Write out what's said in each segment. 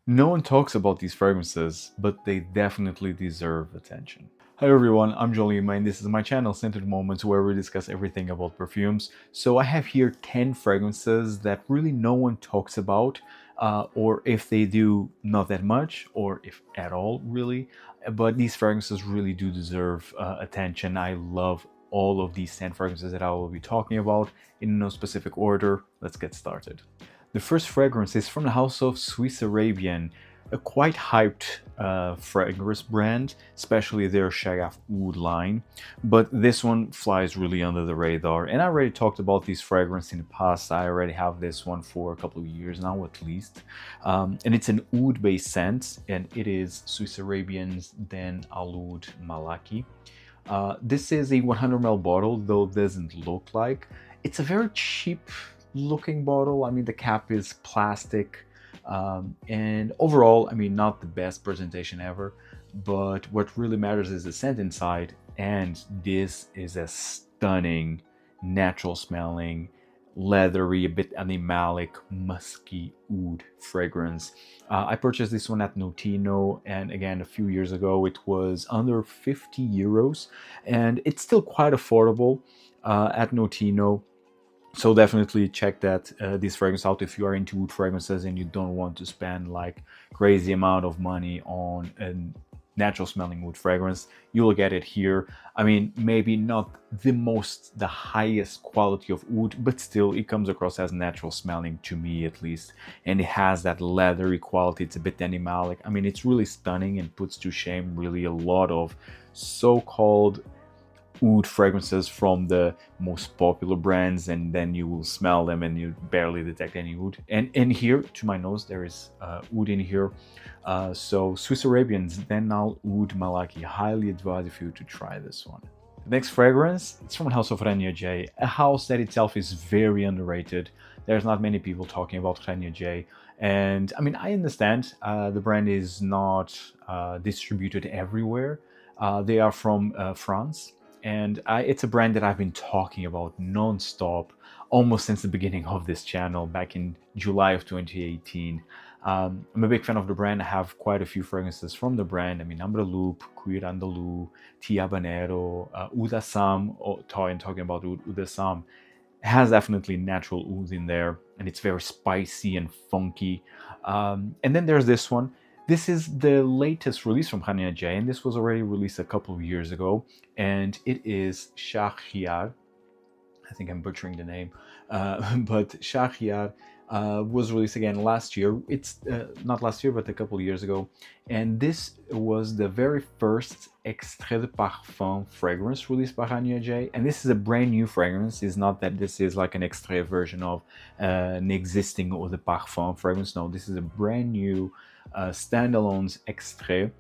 No one talks about these fragrances, but they definitely deserve attention. Hi everyone, I'm Jolima and this is my channel Scented Moments where we discuss everything about perfumes. So I have here 10 fragrances that really no one talks about, or if they do, not that much, or if at all really. But these fragrances really do deserve attention. I love all of these 10 fragrances that I will be talking about in no specific order. Let's get started. The first fragrance is from the house of Swiss Arabian, a quite hyped fragrance brand, especially their Shah'Ryar Oud line, but this one flies really under the radar. And I already talked about this fragrance in the past. I already have this one for a couple of years now at least. And it's an oud based scent, and it is Swiss Arabian's Den Aloud Malaki. This is a 100 ml bottle, though it doesn't look like. It's a very cheap looking bottle. I mean, the cap is plastic, and overall, I mean, not the best presentation ever, but what really matters is the scent inside, and this is a stunning, natural smelling, leathery, a bit animalic, musky oud fragrance. I purchased this one at Notino, and again, a few years ago, it was under 50 euros, and it's still quite affordable at Notino. So definitely check this fragrance out if you are into wood fragrances and you don't want to spend like crazy amount of money on a natural smelling wood fragrance. You will get it here. I mean, maybe not the highest quality of wood, but still it comes across as natural smelling to me at least. And it has that leathery quality. It's a bit animalic. I mean, it's really stunning and puts to shame really a lot of so-called oud fragrances from the most popular brands, and then you will smell them and you barely detect any oud. And in here, to my nose, there is oud in here. So Swiss Arabians, then now Oud Malaki, highly advise if you to try this one. The next fragrance, it's from the house of Rania J, a house that itself is very underrated. There's not many people talking about Rania J, and I mean, I understand the brand is not distributed everywhere. They are from France, and it's a brand that I've been talking about non-stop almost since the beginning of this channel back in July of 2018. I'm a big fan of the brand. I have quite a few fragrances from the brand. I mean, Ambre Loup, Cuir Andalou, Tia Habanero, Oud Assam, talking about Oud Assam, has definitely natural oud in there, and it's very spicy and funky. And then there's this one. This is the latest release from Rania J, and this was already released a couple of years ago, and it is Shah'Ryar. I think I'm butchering the name, but Shah'Ryar was released again last year. It's not last year, but a couple of years ago, and this was the very first extrait de parfum fragrance released by Rania J, and this is a brand new fragrance. It's not that this is like an extrait version of an existing eau de parfum fragrance. No, this is a brand new standalone extrait,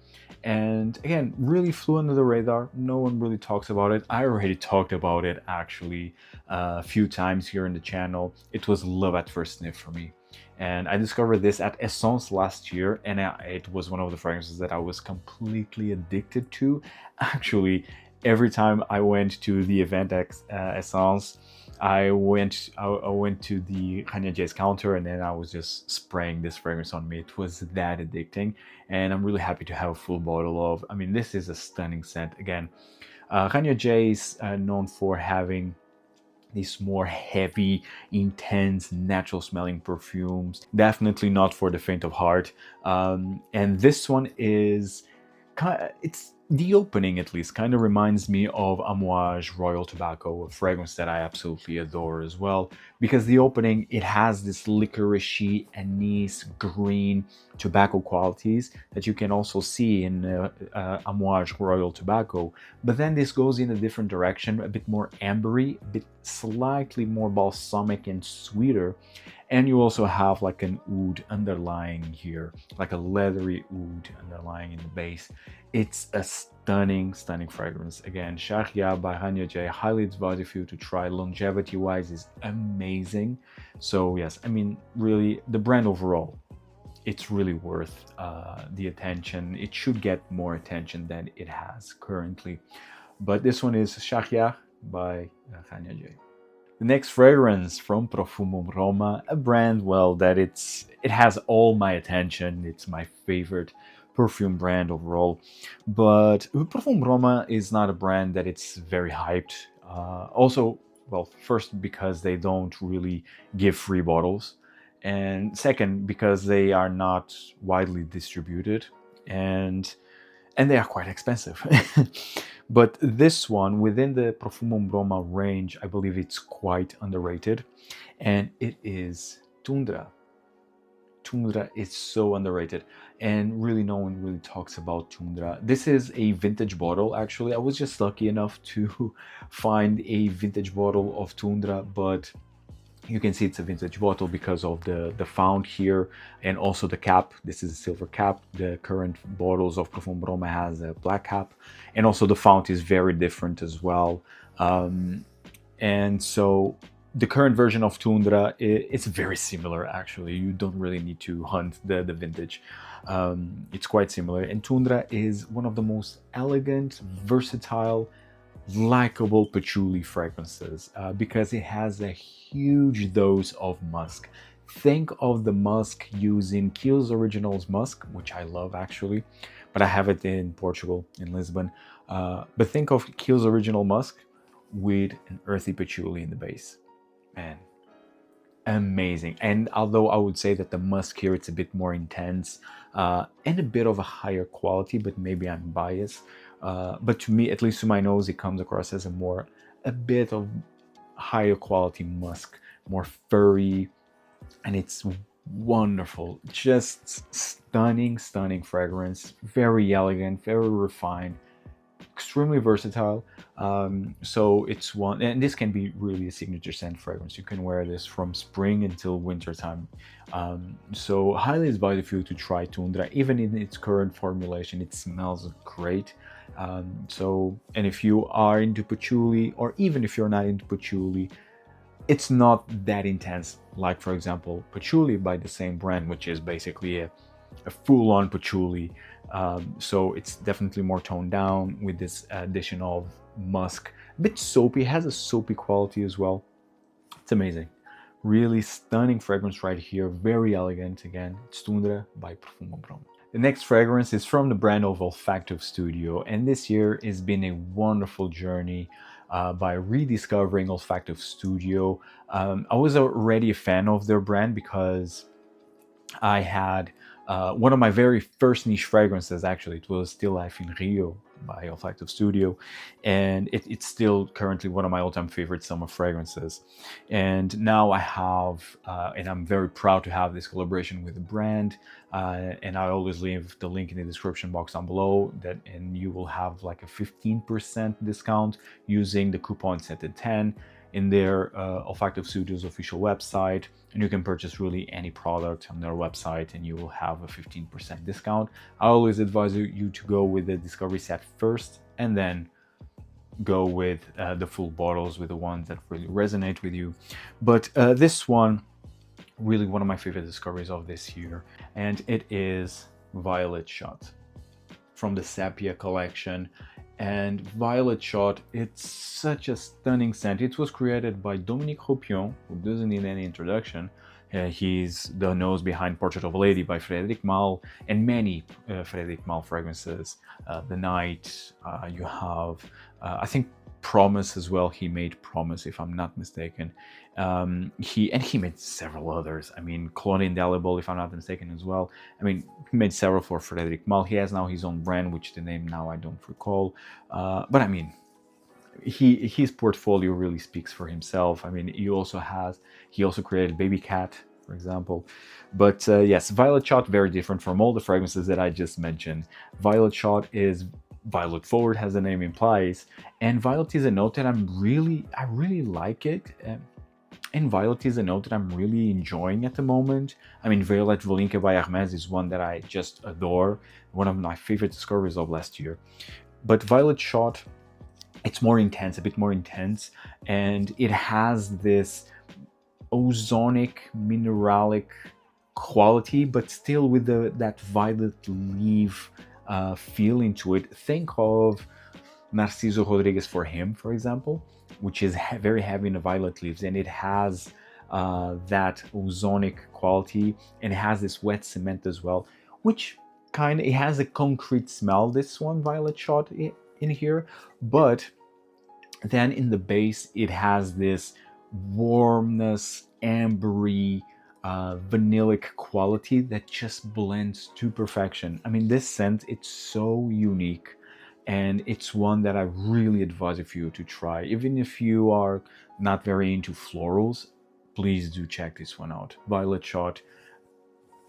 and again, really flew under the radar. No one really talks about it. I already talked about it actually a few times here in the channel. It was love at first sniff for me, and I discovered this at Essence last year, and it was one of the fragrances that I was completely addicted to. Actually, every time I went to the event at Essence, I went to the Rania J's counter, and then I was just spraying this fragrance on me. It was that addicting, and I'm really happy to have a full bottle of. I mean, this is a stunning scent. Again, Rania J is known for having these more heavy, intense, natural smelling perfumes. Definitely not for the faint of heart. And this one is it's the opening, at least, kind of reminds me of Amouage Royal Tobacco, a fragrance that I absolutely adore as well, because the opening, it has this licoricey, anise, green tobacco qualities that you can also see in Amouage Royal Tobacco, but then this goes in a different direction, a bit more ambery, a bit slightly more balsamic and sweeter, and you also have like an oud underlying here, like a leathery oud underlying in the base. It's a stunning fragrance. Again, Shah'Ryar by Rania J, highly advise you to try. Longevity wise is amazing. So yes, I mean, really, the brand overall, it's really worth the attention. It should get more attention than it has currently. But this one is Shah'Ryar by Rania J. The next fragrance from Profumum Roma, a brand, well, it has all my attention. It's my favorite perfume brand overall. But Profumum Roma is not a brand that it's very hyped. Also, well, first because they don't really give free bottles, and second because they are not widely distributed, and they are quite expensive. But this one, within the Profumum Roma range, I believe it's quite underrated, and it is Tundra. Tundra is so underrated, and really no one really talks about Tundra. This is a vintage bottle, actually. I was just lucky enough to find a vintage bottle of Tundra, but you can see it's a vintage bottle because of the fount here, and also the cap. This is a silver cap. The current bottles of Profumum Roma has a black cap, and also the fount is very different as well. And so the current version of Tundra, it's very similar actually. You don't really need to hunt the vintage. It's quite similar, and Tundra is one of the most elegant, versatile, likable patchouli fragrances because it has a huge dose of musk. Think of the musk using Kiehl's Originals musk, which I love actually, but I have it in Portugal, in Lisbon. But think of Kiehl's Original musk with an earthy patchouli in the base. Man, amazing. And although I would say that the musk here, it's a bit more intense and a bit of a higher quality, but maybe I'm biased. But to me, at least to my nose, it comes across as a bit of higher quality musk, more furry, and it's wonderful. Just stunning, stunning fragrance. Very elegant, very refined, extremely versatile. So it's one, and this can be really a signature scent fragrance. You can wear this from spring until winter time. So highly advise you to try Tundra. Even in its current formulation, it smells great. And if you are into patchouli, or even if you're not into patchouli, it's not that intense. Like, for example, patchouli by the same brand, which is basically a full-on patchouli. So it's definitely more toned down with this addition of musk. A bit soapy, has a soapy quality as well. It's amazing. Really stunning fragrance right here. Very elegant. Again, it's Tundra by Profumum Roma. The next fragrance is from the brand of Olfactive Studio, and this year has been a wonderful journey by rediscovering Olfactive Studio. I was already a fan of their brand because I had one of my very first niche fragrances, actually. It was Still Life in Rio by Olfactive Studio, and it's still currently one of my all-time favorite summer fragrances. And now I have, and I'm very proud to have this collaboration with the brand, and I always leave the link in the description box down below, and you will have like a 15% discount using the coupon SENTED10 in their Olfactive Studio's official website, and you can purchase really any product on their website and you will have a 15% discount. I always advise you to go with the discovery set first, and then go with the full bottles, with the ones that really resonate with you. But this one, really one of my favorite discoveries of this year, and it is Violet Shot from the Sepia collection. And Violet Shot, it's such a stunning scent. It was created by Dominique Ropion, who doesn't need any introduction. He's the nose behind Portrait of a Lady by Frédéric Malle, and many Frédéric Malle fragrances. The Night, you have, I think, Promise as well. He made Promise, if I'm not mistaken. He made several others. I mean, Clone Indelible, if I'm not mistaken, as well. I mean, he made several for Frédéric Malle. He has now his own brand, which the name now I don't recall. But I mean, his portfolio really speaks for himself. I mean, he also created Baby Cat, for example. But yes, Violet Shot, very different from all the fragrances that I just mentioned. Violet Shot is violet forward, as the name implies, and violet is a note that I really like it. And violet is a note that I'm really enjoying at the moment. I mean, Violet Volinka by Hermes is one that I just adore, one of my favorite discoveries of last year. But Violet Shot, it's more intense, a bit more intense, and it has this ozonic, mineralic quality, but still with that violet leaf feeling to it. Think of Narciso Rodriguez for him, for example, which is very heavy in the violet leaves, and it has that ozonic quality, and it has this wet cement as well, which kind of, it has a concrete smell, this one, Violet Shot, in here, but then in the base it has this warmness, ambery, vanillic quality that just blends to perfection. I mean, this scent, it's so unique, and it's one that I really advise of you to try. Even if you are not very into florals, please do check this one out. Violet Shot,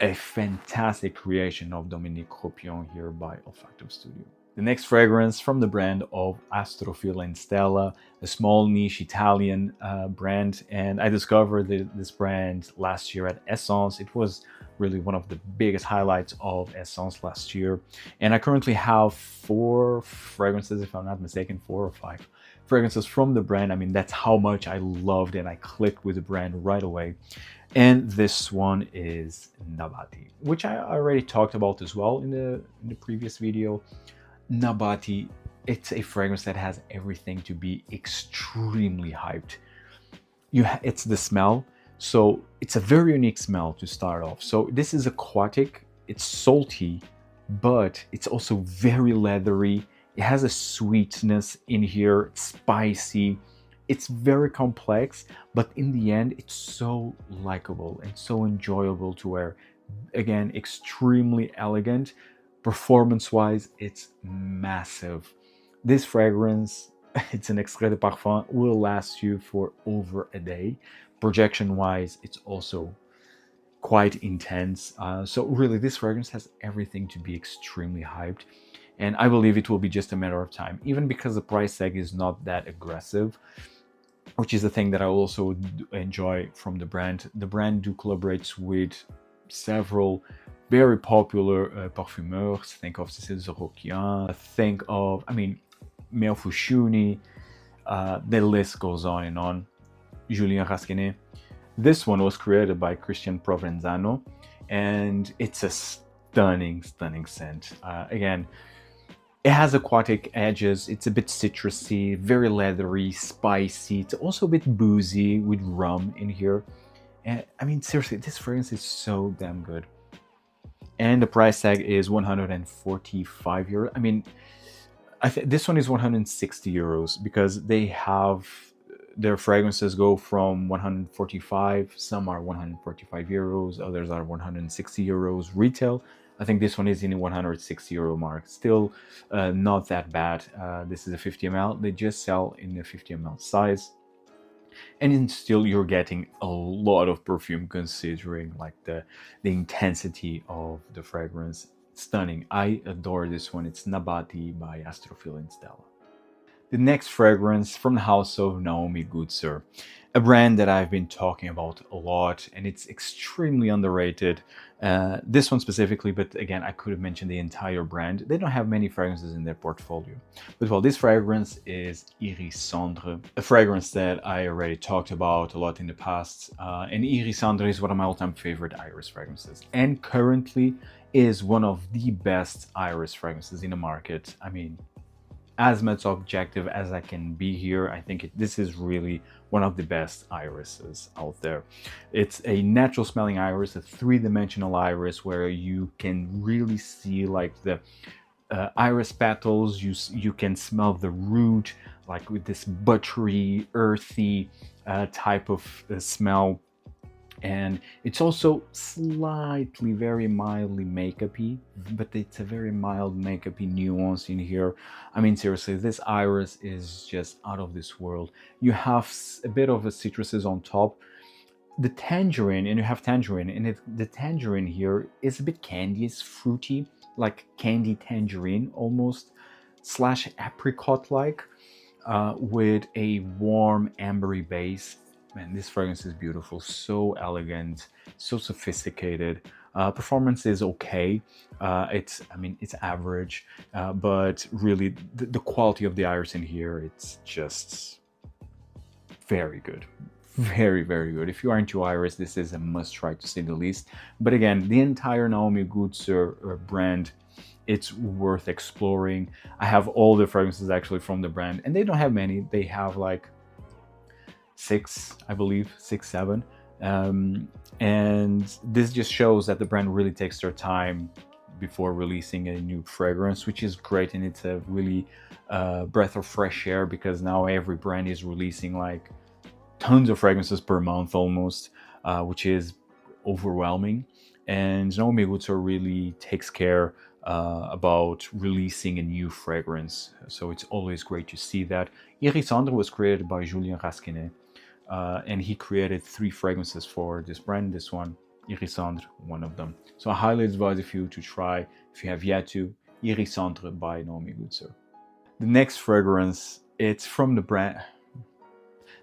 a fantastic creation of Dominique Ropion here by Olfactive Studio. The next fragrance from the brand of Astrophil Stella, a small niche Italian brand, and I discovered this brand last year at Essence. It was really one of the biggest highlights of Essence last year, and I currently have 4 fragrances, if I'm not mistaken, 4 or 5 fragrances from the brand. I mean, that's how much I loved and I clicked with the brand right away. And this one is Nabati, which I already talked about as well in the previous video. Nabati, it's a fragrance that has everything to be extremely hyped. It's the smell, so it's a very unique smell to start off. So this is aquatic, it's salty, but it's also very leathery. It has a sweetness in here, it's spicy. It's very complex, but in the end, it's so likable and so enjoyable to wear. Again, extremely elegant. Performance-wise, it's massive. This fragrance, it's an extrait de parfum, will last you for over a day. Projection-wise, it's also quite intense. So really, this fragrance has everything to be extremely hyped. And I believe it will be just a matter of time, even because the price tag is not that aggressive, which is the thing that I also enjoy from the brand. The brand do collaborates with several very popular parfumeurs. Think of Cécile Zorokian, think of, I mean, Mel Fouchouni, the list goes on and on. Julien Rasquinet. This one was created by Christian Provenzano, and it's a stunning scent. Again, it has aquatic edges, it's a bit citrusy, very leathery, spicy. It's also a bit boozy with rum in here. And I mean, seriously, this fragrance is so damn good. And the price tag is 145 euros. I mean, this one is 160 euros because they have, their fragrances go from 145, some are 145 euros, others are 160 euros retail. I think this one is in the 160 euro mark. Still not that bad. This is a 50 ml. They just sell in the 50 ml size. And still you're getting a lot of perfume considering like the intensity of the fragrance. Stunning. I adore this one. It's Nabati by Astrophil Stella. The next fragrance from the house of Naomi Goodsir, a brand that I've been talking about a lot, and it's extremely underrated. This one specifically, but again, I could have mentioned the entire brand. They don't have many fragrances in their portfolio. But well, this fragrance is Iris Cendre, a fragrance that I already talked about a lot in the past. And Iris Cendre is one of my all-time favorite iris fragrances, and currently is one of the best iris fragrances in the market. I mean, as much objective as I can be here, I think this is really one of the best irises out there. It's a natural smelling iris, a 3-dimensional iris where you can really see like the iris petals. You can smell the root, like with this buttery, earthy type of smell. And it's also slightly, very mildly makeup-y, but it's a very mild makeup-y nuance in here. I mean, seriously, this iris is just out of this world. You have a bit of a citruses on top. The tangerine, and you have tangerine, and the tangerine here is a bit candy, it's fruity, like candy tangerine almost, slash apricot-like, with a warm ambery base. Man, this fragrance is beautiful, so elegant, so sophisticated. Performance is okay. It's average, but really the quality of the iris in here, it's just very good. very, very good. If you are into iris, this is a must try to say the least. But again, the entire Naomi Goodsir brand, it's worth exploring. I have all the fragrances actually from the brand, and they don't have many. They have like 6, I believe, 6, 7. And this just shows that the brand really takes their time before releasing a new fragrance, which is great. And it's a really breath of fresh air, because now every brand is releasing like tons of fragrances per month almost, which is overwhelming. And Naomi Goodsir really takes care about releasing a new fragrance, so it's always great to see that. Iris Cendre was created by Julien Rasquinet, and he created 3 fragrances for this brand. This one, Iris Cendre, one of them. So I highly advise you to try, if you have yet to, Iris Cendre by Naomi Goodsir. The next fragrance, it's from the brand.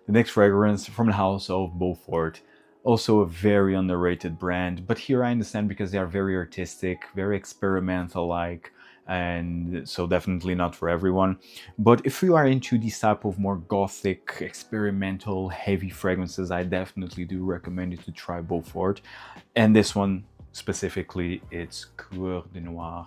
The next fragrance from the house of Beaufort, also a very underrated brand, but here I understand because they are very artistic, very experimental-like, and so definitely not for everyone. But if you are into this type of more gothic, experimental, heavy fragrances, I definitely do recommend you to try Beaufort. And this one specifically, it's Coeur de Noir.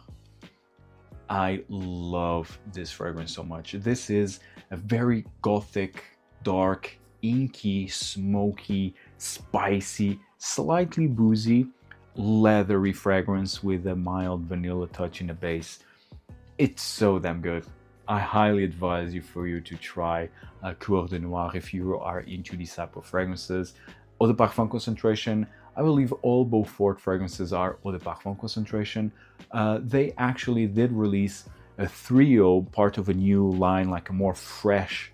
I love this fragrance so much. This is a very gothic, dark, inky, smoky, spicy, slightly boozy, leathery fragrance with a mild vanilla touch in the base. It's so damn good. I highly advise you to try Coeur de Noir if you are into these type of fragrances. Eau de Parfum concentration, I believe all Beaufort fragrances are Eau de Parfum concentration. They actually did release a trio, part of a new line, like a more fresh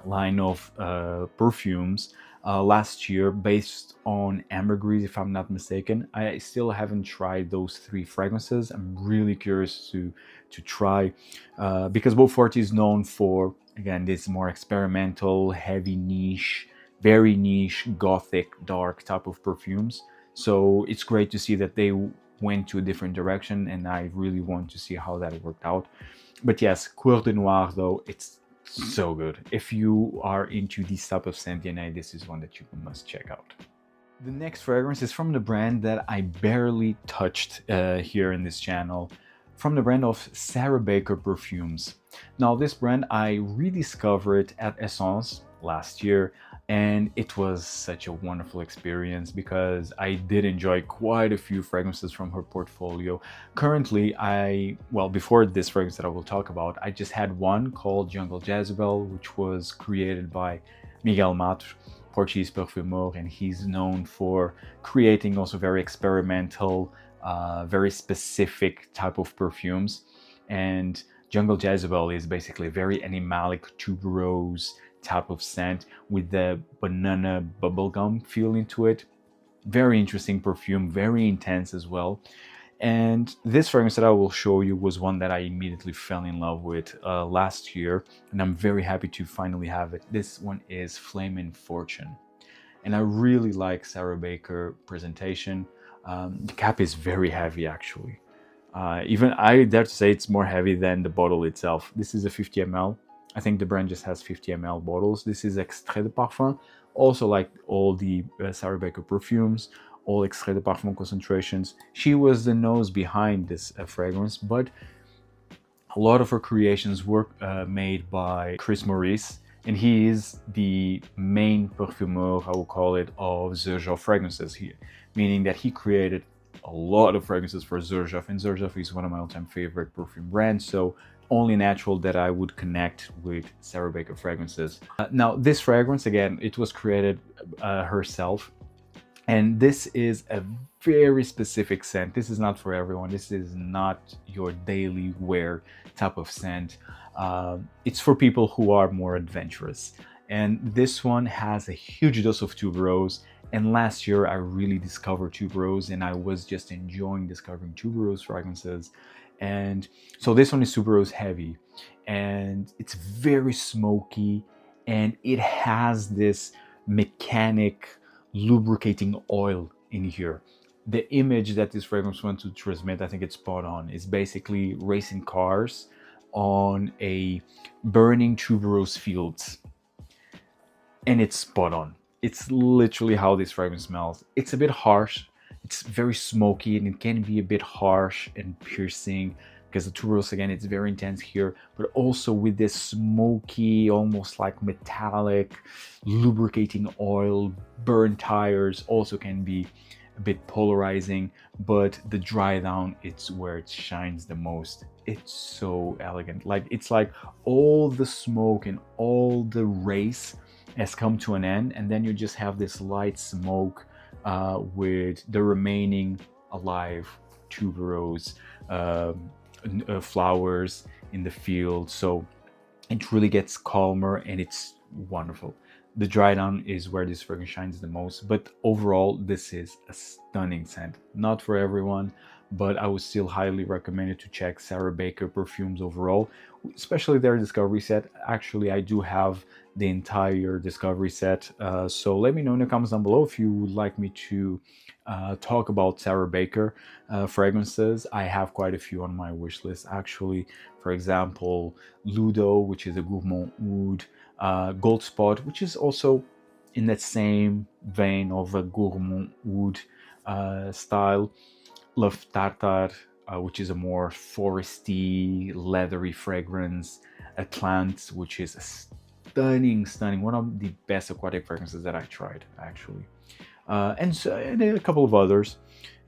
line of perfumes last year, based on ambergris, if I'm not mistaken. I still haven't tried those 3 fragrances. I'm really curious to try, because Beaufort is known for, again, this more experimental, heavy niche, very niche, gothic, dark type of perfumes. So it's great to see that they went to a different direction, and I really want to see how that worked out. But yes, Coeur de Noir, though, it's so good. If you are into this type of scent, this is one that you must check out. The next fragrance is from the brand that I barely touched here in this channel, from the brand of Sarah Baker Perfumes. Now, this brand I rediscovered at Essence last year, and it was such a wonderful experience because I did enjoy quite a few fragrances from her portfolio. Currently, before this fragrance that I will talk about, I just had one called Jungle Jezebel, which was created by Miguel Matos, Portuguese perfumer, and he's known for creating also very experimental, very specific type of perfumes. And Jungle Jezebel is basically a very animalic tuberose type of scent with the banana bubblegum feel into it. Very interesting perfume, very intense as well. And this fragrance that I will show you was one that I immediately fell in love with last year, and I'm very happy to finally have it. This one is Flame Fortune, and I really like Sarah Baker presentation. The cap is very heavy, actually. Even I dare to say it's more heavy than the bottle itself. This is a 50 ml. I think the brand just has 50 ml bottles. This is Extrait de Parfum. Also, like all the Sarah Baker perfumes, all Extrait de Parfum concentrations. She was the nose behind this fragrance, but a lot of her creations were made by Chris Maurice, and he is the main perfumeur, I will call it, of Xerjoff fragrances here, meaning that he created a lot of fragrances for Xerjoff, and Xerjoff is one of my all-time favorite perfume brands, so only natural that I would connect with Sarah Baker fragrances. Now, this fragrance, again, it was created herself, and this is a very specific scent. This is not for everyone. This is not your daily wear type of scent. It's for people who are more adventurous. And this one has a huge dose of tuberose. And last year, I really discovered tuberose, and I was just enjoying discovering tuberose fragrances. And so this one is tuberose heavy, and it's very smoky, and it has this mechanic lubricating oil in here. The image that this fragrance wants to transmit, I think it's spot on. It's basically racing cars on a burning tuberose fields, and it's spot on. It's literally how this fragrance smells. It's a bit harsh. It's very smoky, and it can be a bit harsh and piercing because the tuberose, again, it's very intense here, but also with this smoky, almost like metallic, lubricating oil, burnt tires also can be a bit polarizing, but the dry down, it's where it shines the most. It's so elegant. Like, it's like all the smoke and all the race has come to an end, and then you just have this light smoke with the remaining alive tuberose flowers in the field. So it really gets calmer and it's wonderful. The dry down is where this fragrance shines the most, but overall this is a stunning scent. Not for everyone, but I would still highly recommend it to check Sarah Baker Perfumes overall, especially their discovery set. Actually, I do have the entire discovery set, so let me know in the comments down below if you would like me to talk about Sarah Baker fragrances. I have quite a few on my wish list, actually. For example, Ludo, which is a gourmand oud, Gold Spot, which is also in that same vein of a gourmand oud style, Love Tartar, which is a more foresty, leathery fragrance, Atlant, which is a stunning, one of the best aquatic fragrances that I tried, actually, and a couple of others.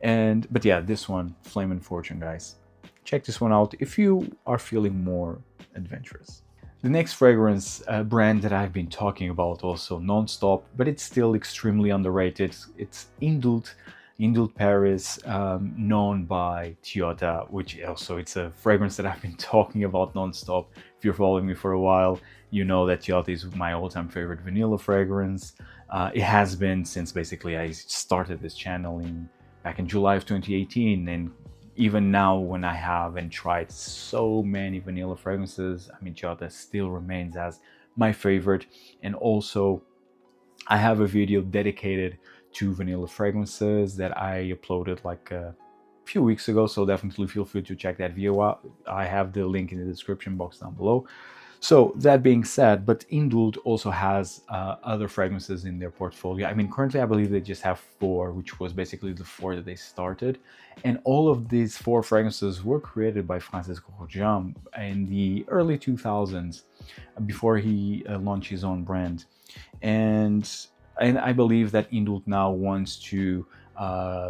But yeah, this one, Flame Fortune, guys, check this one out if you are feeling more adventurous. The next fragrance brand that I've been talking about also non-stop, but it's still extremely underrated. It's Indult Paris, known by Toyota, which also, it's a fragrance that I've been talking about non-stop. If you're following me for a while, you know that Toyota is my all-time favorite vanilla fragrance. It has been since basically I started this channel back in July of 2018, and even now when I haven't tried so many vanilla fragrances, I mean, Toyota still remains as my favorite. And also I have a video dedicated to vanilla fragrances that I uploaded like a few weeks ago, so definitely feel free to check that video out. I have the link in the description box down below. So that being said, but Indult also has other fragrances in their portfolio. I mean, currently I believe they just have 4, which was basically the 4 that they started. And all of these 4 fragrances were created by Francisco Rojan in the early 2000s, before he launched his own brand. And I believe that Indult now wants to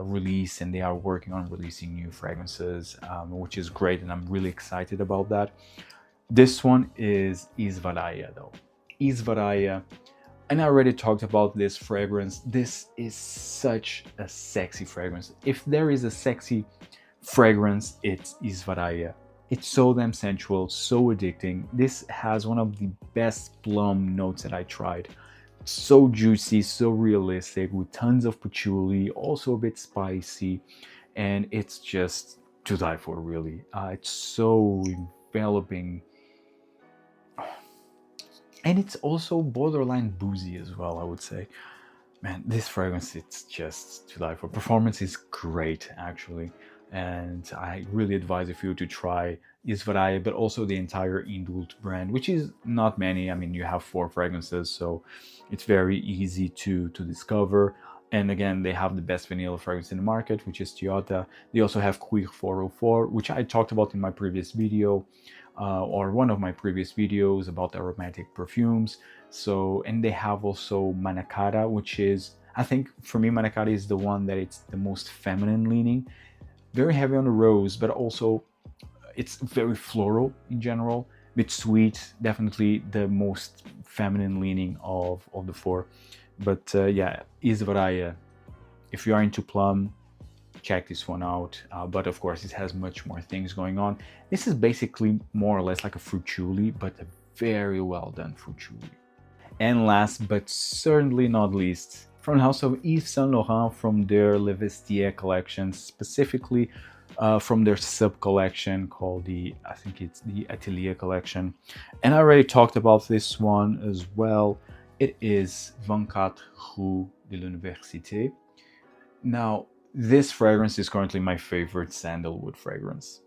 release, and they are working on releasing new fragrances, which is great, and I'm really excited about that. This one is Isvaraya, though. Isvaraya, and I already talked about this fragrance. This is such a sexy fragrance. If there is a sexy fragrance, it's Isvaraya. It's so damn sensual, so addicting. This has one of the best plum notes that I tried. So juicy, so realistic, with tons of patchouli, also a bit spicy, and it's just to die for, really. It's so enveloping, and it's also borderline boozy as well, I would say. Man, this fragrance, it's just to die for. Performance is great, actually, and I really advise you to try Isvaraya, but also the entire Indult brand, which is not many. I mean, you have 4 fragrances, so it's very easy to discover. And again, they have the best vanilla fragrance in the market, which is Toyota. They also have Queer 404, which I talked about in my previous video, or one of my previous videos about aromatic perfumes. So, and they have also Manakara, which is, I think for me, Manakara is the one that it's the most feminine leaning. Very heavy on the rose, but also it's very floral in general, a bit sweet, definitely the most feminine leaning of the 4. But yeah, Isvaraya, if you are into plum, check this one out. But of course, it has much more things going on. This is basically more or less like a patchouli, but a very well done patchouli. And last but certainly not least, from the house of Yves Saint Laurent, from their Le Vestiaire collection, specifically from their sub collection called I think it's the Atelier collection. And I already talked about this one as well. It is 24 Rue de L'Université. Now, this fragrance is currently my favorite sandalwood fragrance.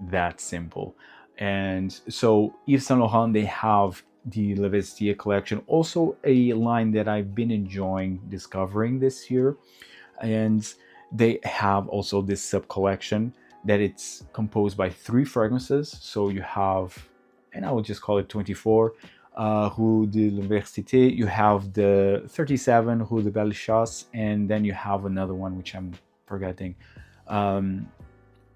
That simple. And so Yves Saint Laurent, they have the L'Université collection, also a line that I've been enjoying discovering this year. And they have also this sub collection that it's composed by 3 fragrances. So you have, and I will just call it 24, Rue de L'Université. You have the 37 Rue de Violet Shot, and then you have another one which I'm forgetting.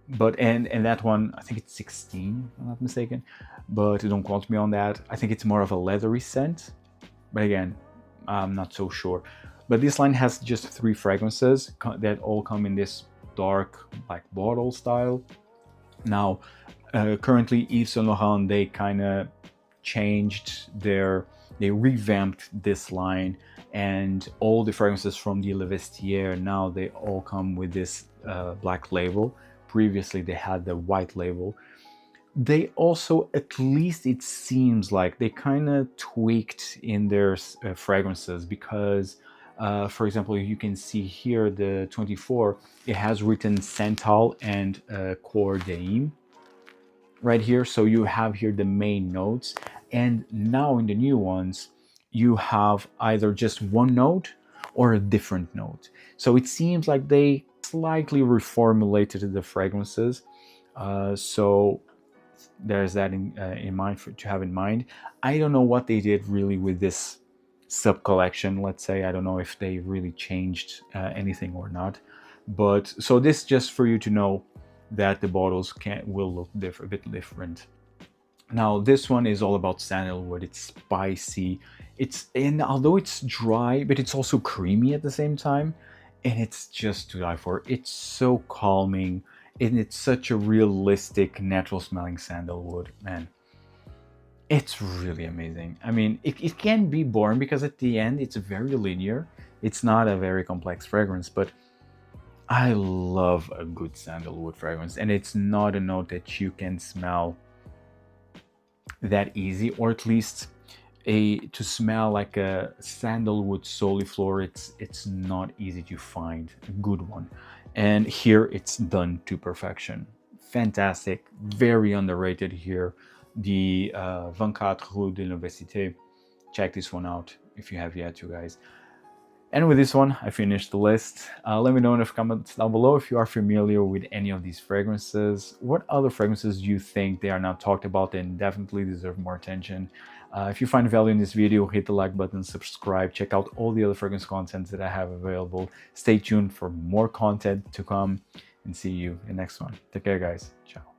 But that one, I think it's 16, if I'm not mistaken, but don't quote me on that. I think it's more of a leathery scent, but again, I'm not so sure. But this line has just 3 fragrances that all come in this dark black bottle style. Now, currently Yves Saint Laurent, they kind of they revamped this line, and all the fragrances from the L'Université now, they all come with this black label. Previously they had the white label. They also, at least it seems like, they kind of tweaked in their fragrances, because for example, you can see here the 24, it has written Sensual and Cordaim right here. So you have here the main notes, and now in the new ones you have either just one note or a different note. So it seems like they slightly reformulated the fragrances. So there's that in mind to have in mind. I don't know what they did really with this sub collection, let's say. I don't know if they really changed anything or not. But so this just for you to know that the bottles will look a bit different. Now this one is all about sandalwood. It's spicy. And although it's dry, but it's also creamy at the same time, and it's just to die for. It's so calming, and it's such a realistic, natural smelling sandalwood, man. It's really amazing. I mean, it can be boring because at the end it's very linear. It's not a very complex fragrance, but I love a good sandalwood fragrance, and it's not a note that you can smell that easy, or at least to smell like a sandalwood soliflor. It's not easy to find a good one, and here it's done to perfection. Fantastic, very underrated here. The 24 Rue de L'Université. Check this one out if you have yet to, guys. And with this one, I finished the list. Let me know in the comments down below if you are familiar with any of these fragrances. What other fragrances do you think they are not talked about and definitely deserve more attention? If you find value in this video, hit the like button, subscribe, check out all the other fragrance contents that I have available. Stay tuned for more content to come, and see you in the next one. Take care, guys. Ciao.